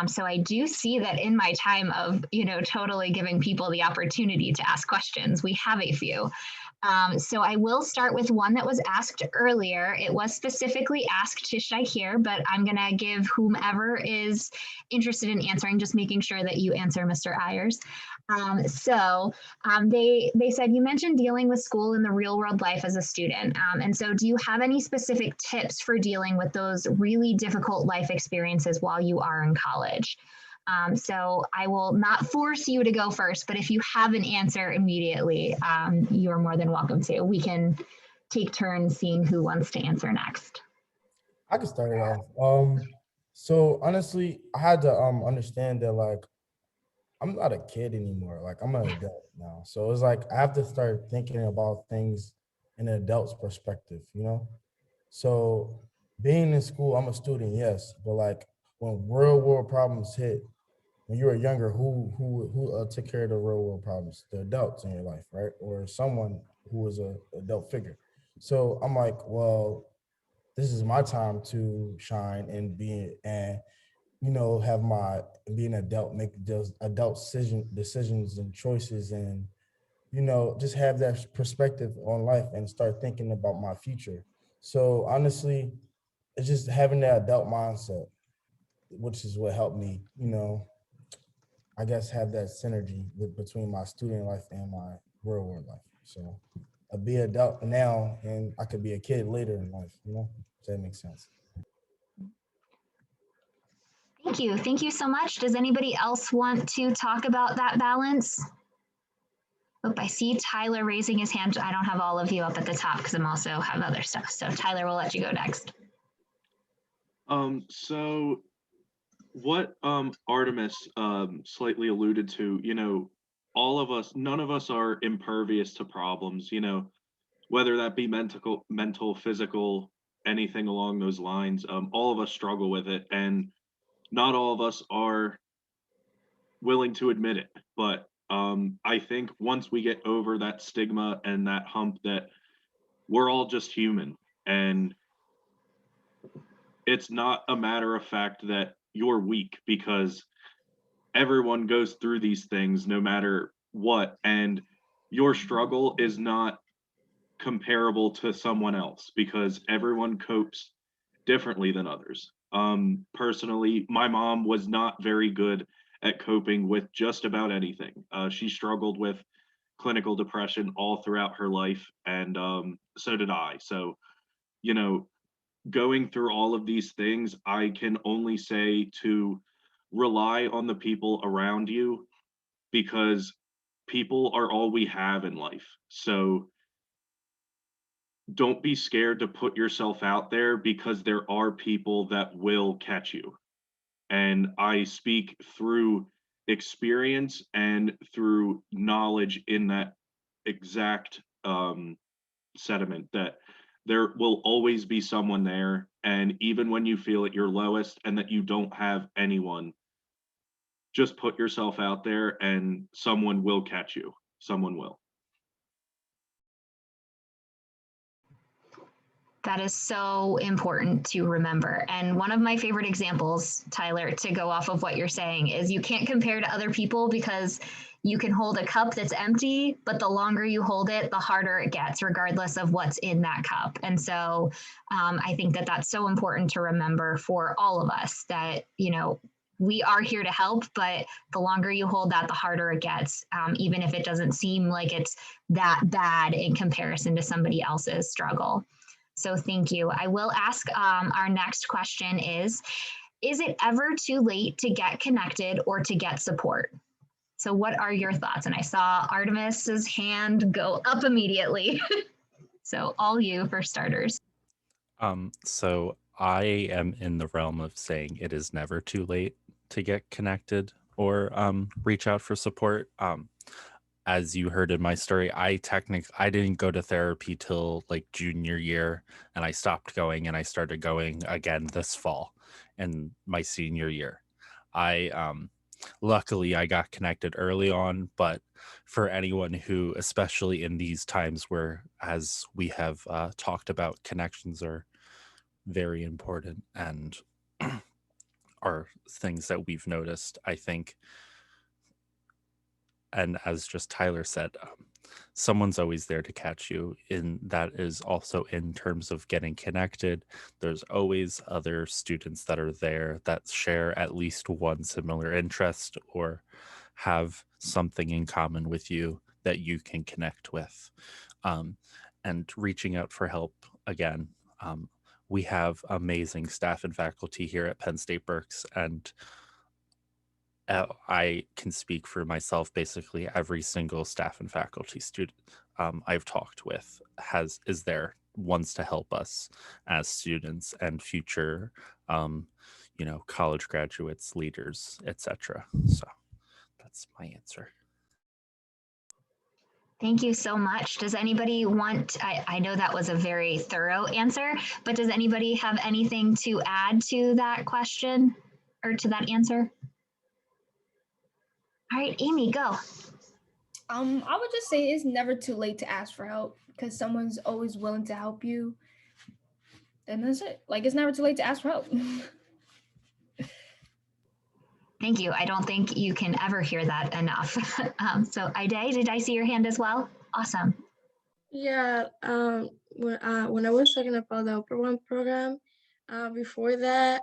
So I do see that in my time of, totally giving people the opportunity to ask questions, we have a few. So I will start with one that was asked earlier. It was specifically asked to Shahir, but I'm going to give whomever is interested in answering, just making sure that you answer, Mr. Ayers. They said, you mentioned dealing with school in the real world life as a student. And so do you have any specific tips for dealing with those really difficult life experiences while you are in college? So I will not force you to go first, but if you have an answer immediately, you are more than welcome to. We can take turns seeing who wants to answer next. I can start it off. So honestly, I had to understand that, like, I'm not a kid anymore. Like, I'm an adult now. So it's like I have to start thinking about things in an adult's perspective, So being in school, I'm a student, yes, but like when real world problems hit, when you were younger, who took care of the real world problems? The adults in your life, right? Or someone who was an adult figure. So I'm like, well, this is my time to shine and be have be an adult, make those adult decisions and choices, and just have that perspective on life and start thinking about my future. So honestly, it's just having that adult mindset, which is what helped me, I guess, have that synergy between my student life and my real world life. So I'll be an adult now and I could be a kid later in life, Does that make sense? Thank you. Thank you so much. Does anybody else want to talk about that balance? Oh, I see Tyler raising his hand. I don't have all of you up at the top because I'm also have other stuff. So Tyler, we'll let you go next. So what Artemis slightly alluded to, all of us, none of us are impervious to problems, whether that be mental, physical, anything along those lines. All of us struggle with it, and not all of us are willing to admit it. But I think once we get over that stigma and that hump, that we're all just human, and it's not a matter of fact that you're weak, because everyone goes through these things no matter what, and your struggle is not comparable to someone else because everyone copes differently than others. Personally, my mom was not very good at coping with just about anything. She struggled with clinical depression all throughout her life, and so did I. So, going through all of these things, I can only say to rely on the people around you, because people are all we have in life. So don't be scared to put yourself out there, because there are people that will catch you. And I speak through experience and through knowledge in that exact sentiment, that there will always be someone there. And even when you feel at your lowest and that you don't have anyone, just put yourself out there and someone will catch you. Someone will. That is so important to remember. And one of my favorite examples, Tyler, to go off of what you're saying, is you can't compare to other people, because you can hold a cup that's empty, but the longer you hold it, the harder it gets, regardless of what's in that cup. And so I think that that's so important to remember for all of us, that, we are here to help, but the longer you hold that, the harder it gets, even if it doesn't seem like it's that bad in comparison to somebody else's struggle. So thank you. I will ask our next question is it ever too late to get connected or to get support? So what are your thoughts? And I saw Artemis's hand go up immediately. So all you for starters. So I am in the realm of saying it is never too late to get connected or reach out for support. As you heard in my story, I didn't go to therapy till like junior year, and I stopped going, and I started going again this fall in my senior year. Luckily I got connected early on, but for anyone who, especially in these times where, as we have talked about, connections are very important and are things that we've noticed, I think. And as just Tyler said, someone's always there to catch you. And that is also in terms of getting connected. There's always other students that are there that share at least one similar interest or have something in common with you that you can connect with. And reaching out for help, again, we have amazing staff and faculty here at Penn State Berks, and I can speak for myself. Basically, every single staff and faculty student I've talked with wants to help us as students and future, college graduates, leaders, etc. So that's my answer. Thank you so much. Does anybody want, I know that was a very thorough answer, but does anybody have anything to add to that question or to that answer? All right, Amy, go. I would just say it's never too late to ask for help because someone's always willing to help you. And that's it. Like, it's never too late to ask for help. Thank you. I don't think you can ever hear that enough. So Iday, did I see your hand as well? Awesome. Yeah, when I was talking about the Upper One program, before that,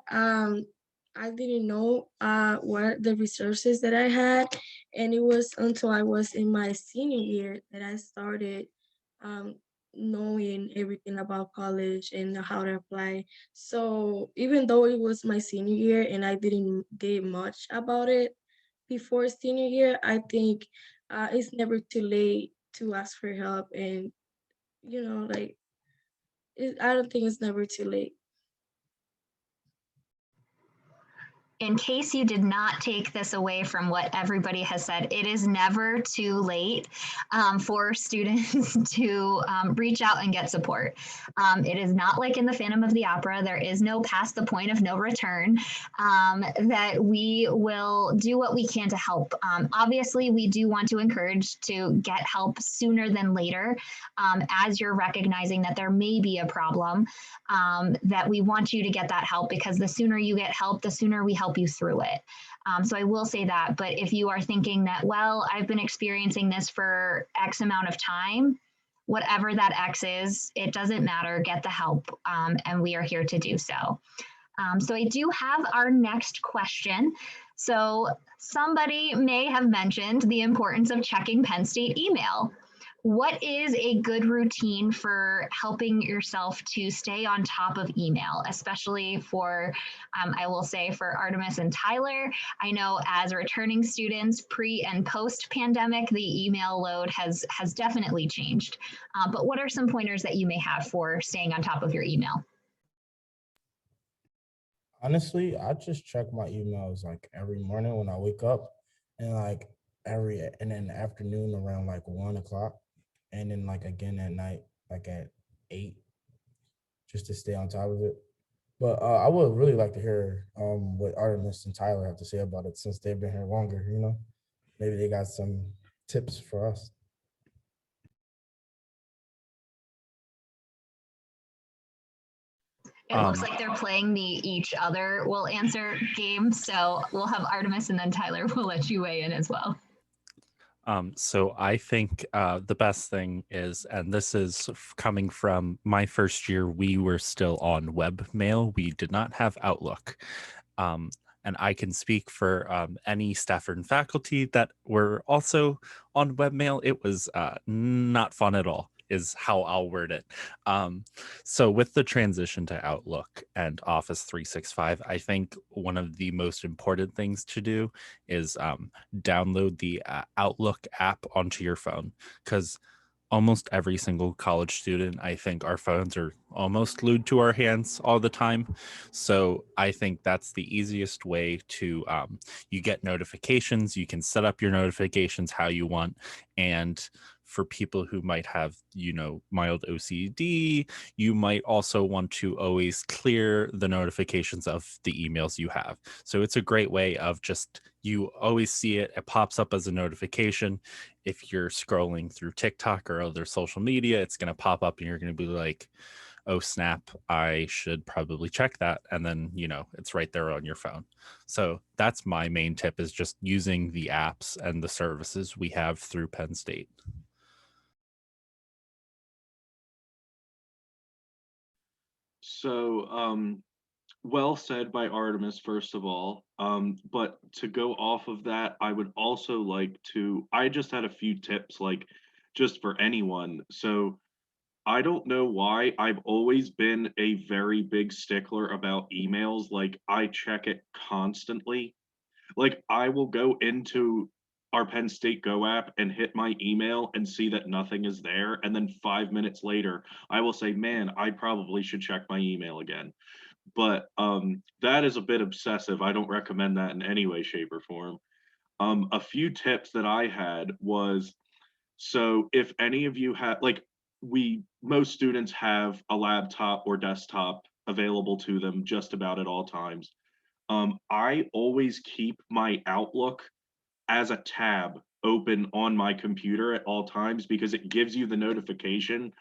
I didn't know what the resources that I had, and it was until I was in my senior year that I started knowing everything about college and how to apply. So even though it was my senior year and I didn't get much about it before senior year, I think it's never too late to ask for help, and like I don't think it's never too late. In case you did not take this away from what everybody has said, it is never too late for students to reach out and get support. It is not like in the Phantom of the Opera. There is no past the point of no return, that we will do what we can to help. Obviously, we do want to encourage to get help sooner than later, as you're recognizing that there may be a problem, that we want you to get that help, because the sooner you get help, the sooner we help you through it. So I will say that, but if you are thinking that, well, I've been experiencing this for X amount of time, whatever that X is, it doesn't matter, get the help, and we are here to do so. So I do have our next question. So somebody may have mentioned the importance of checking Penn State email. What is a good routine for helping yourself to stay on top of email, especially for, I will say, for Artemis and Tyler? I know as returning students pre and post pandemic, the email load has definitely changed. But what are some pointers that you may have for staying on top of your email? Honestly, I just check my emails like every morning when I wake up, and like and in the afternoon around like 1 o'clock. And then like again at night, like at 8, just to stay on top of it. But I would really like to hear what Artemis and Tyler have to say about it, since they've been here longer, Maybe they got some tips for us. It looks like they're playing the each other will answer game. So we'll have Artemis and then Tyler will let you weigh in as well. So I think the best thing is, and this is coming from my first year, we were still on webmail. We did not have Outlook. And I can speak for any staff and faculty that were also on webmail. It was not fun at all. is how I'll word it. So with the transition to Outlook and Office 365, I think one of the most important things to do is download the Outlook app onto your phone, because almost every single college student, I think our phones are almost glued to our hands all the time. So I think that's the easiest way to, you get notifications, you can set up your notifications how you want. And for people who might have, mild OCD, you might also want to always clear the notifications of the emails you have. So it's a great way of just, you always see it, it pops up as a notification. If you're scrolling through TikTok or other social media, it's going to pop up and you're going to be like, oh snap, I should probably check that. And then, it's right there on your phone. So that's my main tip, is just using the apps and the services we have through Penn State. So, well said by Artemis, first of all. But to go off of that, I would also like to, I just had a few tips, like just for anyone. So I don't know why I've always been a very big stickler about emails. Like I check it constantly. Like I will go into our Penn State Go app and hit my email and see that nothing is there. And then 5 minutes later, I will say, man, I probably should check my email again. But that is a bit obsessive. I don't recommend that in any way, shape, or form. A few tips that I had was, so if any of you have, like, most students have a laptop or desktop available to them just about at all times. I always keep my Outlook as a tab open on my computer at all times, because it gives you the notification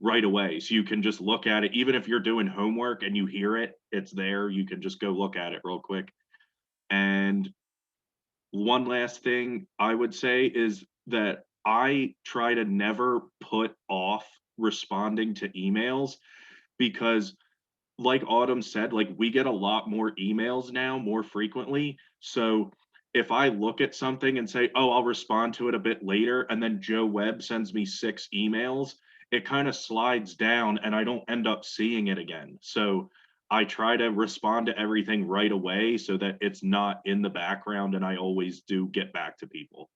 right away. So you can just look at it. Even if you're doing homework and you hear it, it's there. You can just go look at it real quick. And one last thing I would say is that I try to never put off responding to emails, because like Autumn said, like we get a lot more emails now more frequently. So if I look at something and say, oh, I'll respond to it a bit later, and then Joe Webb sends me 6 emails, it kind of slides down and I don't end up seeing it again. So I try to respond to everything right away so that it's not in the background, and I always do get back to people.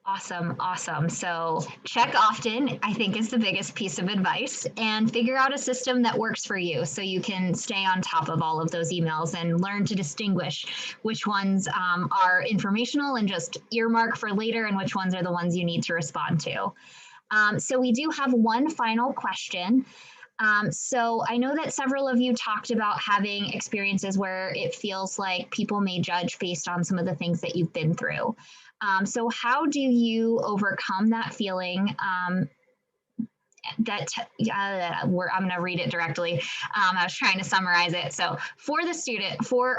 Awesome, awesome. So check often, I think, is the biggest piece of advice, and figure out a system that works for you so you can stay on top of all of those emails and learn to distinguish which ones are informational and just earmark for later, and which ones are the ones you need to respond to. So we do have one final question. So I know that several of you talked about having experiences where it feels like people may judge based on some of the things that you've been through. So how do you overcome that feeling? I'm going to read it directly. I was trying to summarize it. So for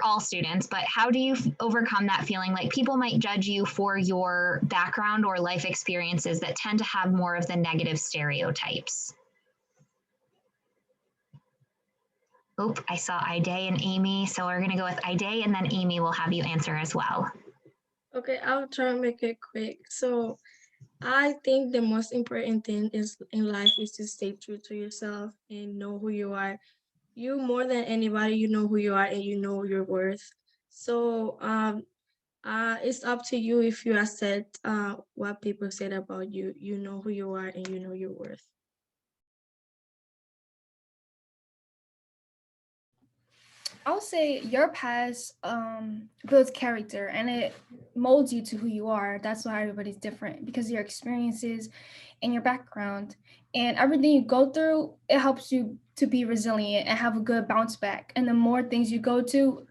all students, but how do you overcome that feeling like people might judge you for your background or life experiences that tend to have more of the negative stereotypes? Oh, I saw Iday and Amy. So we're going to go with Iday, and then Amy will have you answer as well. Okay, I'll try and make it quick. So I think the most important thing in life is to stay true to yourself and know who you are. You, more than anybody, you know who you are and you know your worth. So it's up to you if you accept what people said about you. You know who you are and you know your worth. I'll say your past builds character, and it molds you to who you are. That's why everybody's different, because your experiences and your background and everything you go through, it helps you to be resilient and have a good bounce back. And the more things you go through,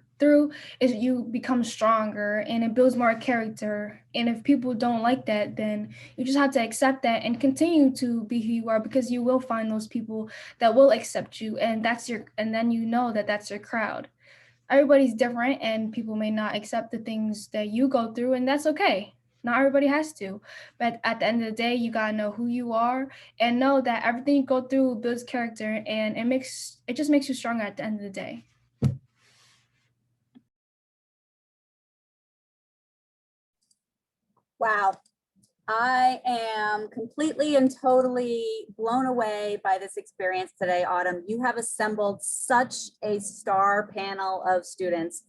is you become stronger, and it builds more character. And if people don't like that, then you just have to accept that and continue to be who you are, because you will find those people that will accept you, and then you know that that's your crowd. Everybody's different, and people may not accept the things that you go through, and that's okay. Not everybody has to, but at the end of the day, you gotta know who you are and know that everything you go through builds character, and it just makes you stronger at the end of the day. Wow. I am completely and totally blown away by this experience today, Autumn. You have assembled such a star panel of students.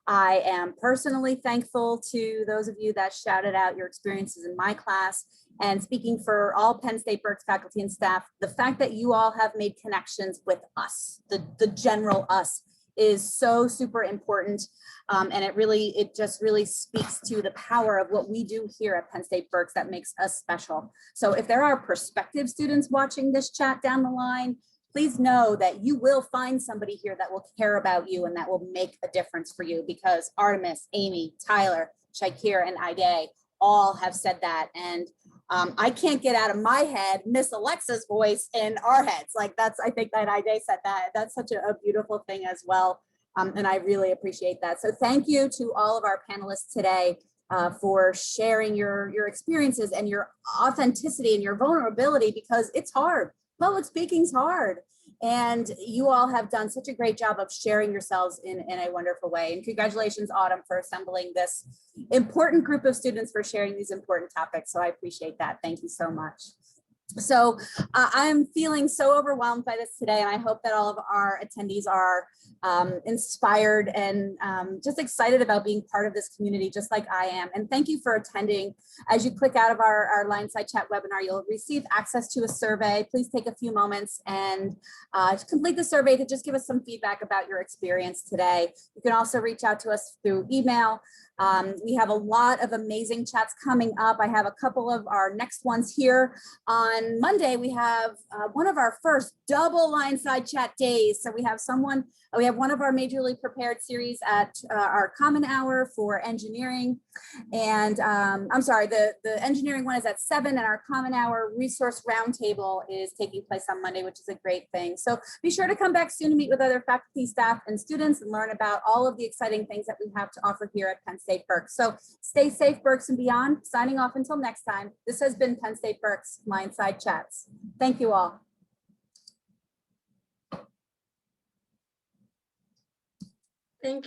I am personally thankful to those of you that shouted out your experiences in my class, and speaking for all Penn State Berks faculty and staff, the fact that you all have made connections with us, the general us, is so super important. And it just really speaks to the power of what we do here at Penn State Berks that makes us special. So if there are prospective students watching this chat down the line, please know that you will find somebody here that will care about you and that will make a difference for you, because Artemis, Amy, Tyler, Shakir, and Iday all have said that. And I can't get out of my head Miss Alexa's voice in our heads. Like I think that Iday said that. That's such a beautiful thing as well. And I really appreciate that. So thank you to all of our panelists today for sharing your experiences and your authenticity and your vulnerability, because it's hard. Public speaking's hard. And you all have done such a great job of sharing yourselves in a wonderful way. And congratulations, Autumn, for assembling this important group of students, for sharing these important topics. So I appreciate that. Thank you so much. So I'm feeling so overwhelmed by this today, and I hope that all of our attendees are inspired and just excited about being part of this community, just like I am. And thank you for attending. As you click out of our LionSide Chat webinar, you'll receive access to a survey. Please take a few moments and complete the survey to just give us some feedback about your experience today. You can also reach out to us through email. We have a lot of amazing chats coming up. I have a couple of our next ones here. On Monday, we have one of our first double LionSide Chat days. So we have one of our majorly prepared series at our common hour for engineering. And I'm sorry, the engineering one is at 7, and our common hour resource roundtable is taking place on Monday, which is a great thing. So be sure to come back soon to meet with other faculty, staff, and students and learn about all of the exciting things that we have to offer here at Penn State Berks. So stay safe, Berks and beyond. Signing off until next time. This has been Penn State Berks LionSide Chats. Thank you all.